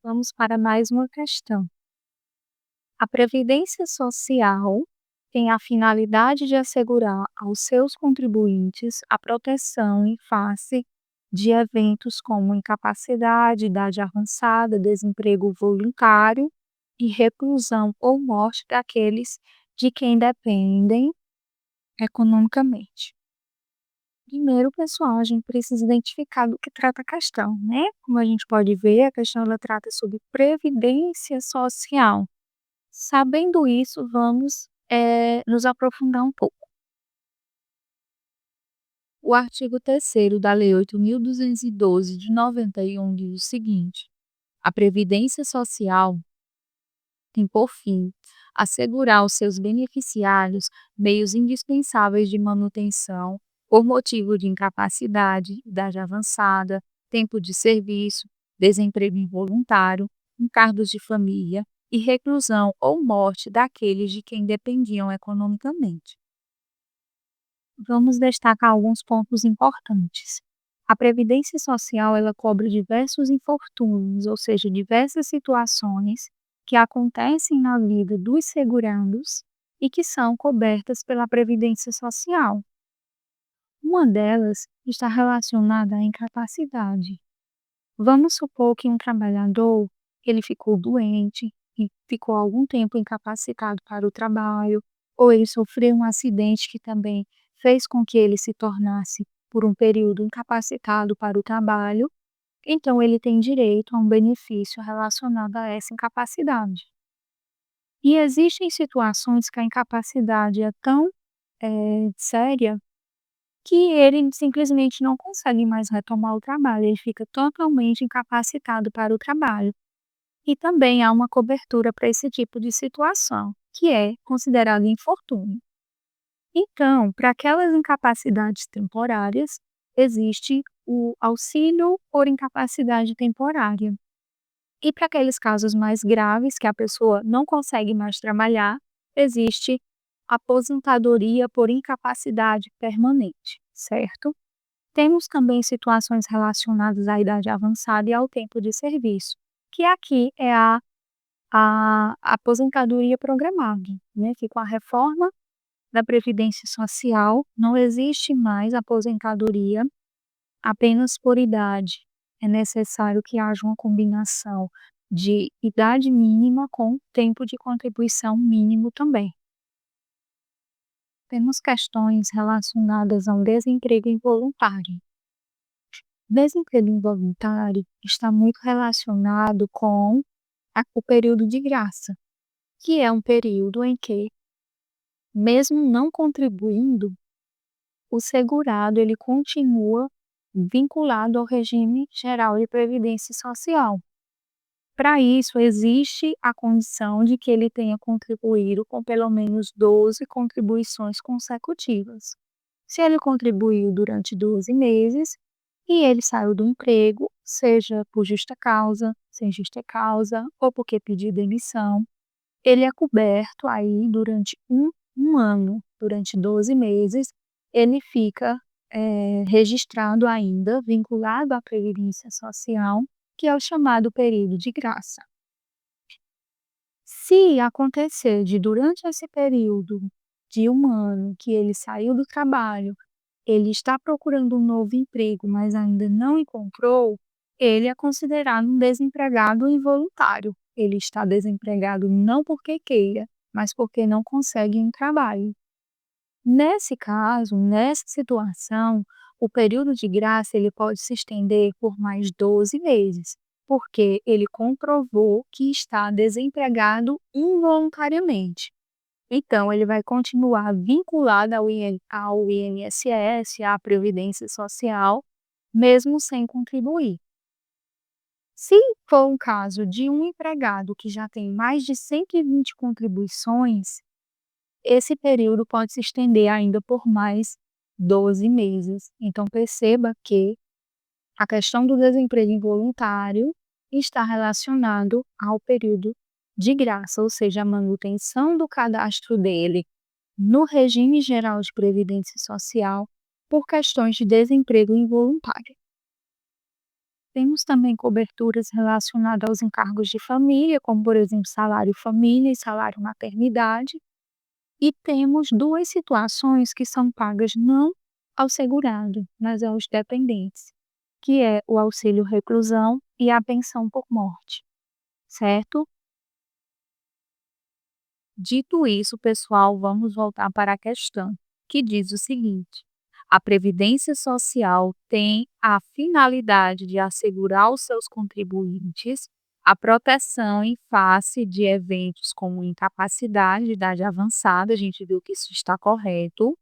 Vamos para mais uma questão. A Previdência Social tem a finalidade de assegurar aos seus contribuintes a proteção em face de eventos como incapacidade, idade avançada, desemprego voluntário e reclusão ou morte daqueles de quem dependem economicamente. Primeiro, pessoal, a gente precisa identificar do que trata a questão, né? Como a gente pode ver, a questão ela trata sobre previdência social. Sabendo isso, vamos nos aprofundar um pouco. O artigo 3º da Lei 8.212 de 91 diz o seguinte: a Previdência Social tem por fim assegurar aos seus beneficiários meios indispensáveis de manutenção por motivo de incapacidade, idade avançada, tempo de serviço, desemprego involuntário, encargos de família e reclusão ou morte daqueles de quem dependiam economicamente. Vamos destacar alguns pontos importantes. A Previdência Social ela cobre diversos infortúnios, ou seja, diversas situações que acontecem na vida dos segurandos e que são cobertas pela Previdência Social. Uma delas está relacionada à incapacidade. Vamos supor que um trabalhador ele ficou doente e ficou algum tempo incapacitado para o trabalho, ou ele sofreu um acidente que também fez com que ele se tornasse por um período incapacitado para o trabalho, então ele tem direito a um benefício relacionado a essa incapacidade. E existem situações que a incapacidade é tão séria que ele simplesmente não consegue mais retomar o trabalho, ele fica totalmente incapacitado para o trabalho. E também há uma cobertura para esse tipo de situação, que é considerado infortúnio. Então, para aquelas incapacidades temporárias, existe o auxílio por incapacidade temporária. E para aqueles casos mais graves, que a pessoa não consegue mais trabalhar, existe aposentadoria por incapacidade permanente, certo? Temos também situações relacionadas à idade avançada e ao tempo de serviço, que aqui é a aposentadoria programada, né? Que com a reforma da Previdência Social não existe mais aposentadoria apenas por idade. É necessário que haja uma combinação de idade mínima com tempo de contribuição mínimo também. Temos questões relacionadas ao desemprego involuntário. Desemprego involuntário está muito relacionado com o período de graça, que é um período em que, mesmo não contribuindo, o segurado ele continua vinculado ao regime geral de previdência social. Para isso, existe a condição de que ele tenha contribuído com pelo menos 12 contribuições consecutivas. Se ele contribuiu durante 12 meses e ele saiu do emprego, seja por justa causa, sem justa causa ou porque pediu demissão, ele é coberto aí durante um ano, durante 12 meses, ele fica registrado ainda, vinculado à Previdência Social, que é o chamado período de graça. Se acontecer de durante esse período de um ano que ele saiu do trabalho, ele está procurando um novo emprego, mas ainda não encontrou, ele é considerado um desempregado involuntário. Ele está desempregado não porque queira, mas porque não consegue um trabalho. Nesse caso, nessa situação, o período de graça ele pode se estender por mais 12 meses, porque ele comprovou que está desempregado involuntariamente. Então, ele vai continuar vinculado ao INSS, à Previdência Social, mesmo sem contribuir. Se for um caso de um empregado que já tem mais de 120 contribuições, esse período pode se estender ainda por mais 12 meses. Então, perceba que a questão do desemprego involuntário está relacionado ao período de graça, ou seja, a manutenção do cadastro dele no regime geral de previdência social por questões de desemprego involuntário. temos também coberturas relacionadas aos encargos de família, como por exemplo salário família e salário maternidade, e temos 2 situações que são pagas não ao segurado, mas aos dependentes, que é o auxílio reclusão e a pensão por morte, certo? Dito isso, pessoal, vamos voltar para a questão, que diz o seguinte: a Previdência Social tem a finalidade de assegurar aos seus contribuintes a proteção em face de eventos como incapacidade, idade avançada, a gente viu que isso está correto,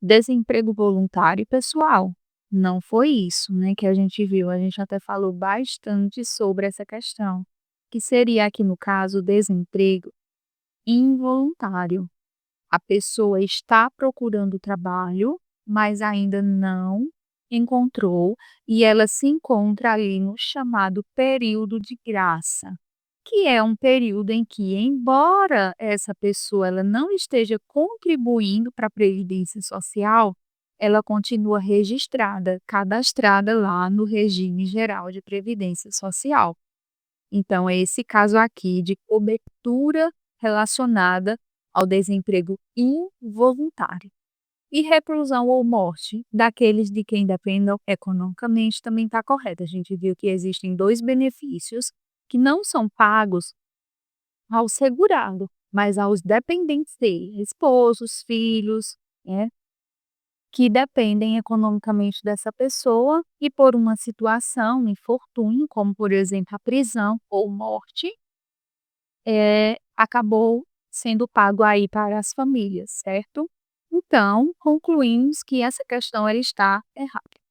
desemprego voluntário e pessoal. Não foi isso, né, que a gente até falou bastante sobre essa questão, que seria aqui no caso o desemprego involuntário. A pessoa está procurando trabalho, mas ainda não encontrou e ela se encontra ali no chamado período de graça, que é um período em que, embora essa pessoa ela não esteja contribuindo para a previdência social, ela continua registrada, cadastrada lá no regime geral de previdência social. Então, é esse caso aqui de cobertura relacionada ao desemprego involuntário. E reclusão ou morte daqueles de quem dependam economicamente também está correta. A gente viu que existem 2 benefícios que não são pagos ao segurado, mas aos dependentes dele, esposos, filhos, né? Que dependem economicamente dessa pessoa e por uma situação, infortúnio, como por exemplo a prisão ou morte, acabou sendo pago aí para as famílias, certo? Então, concluímos que essa questão ela está errada.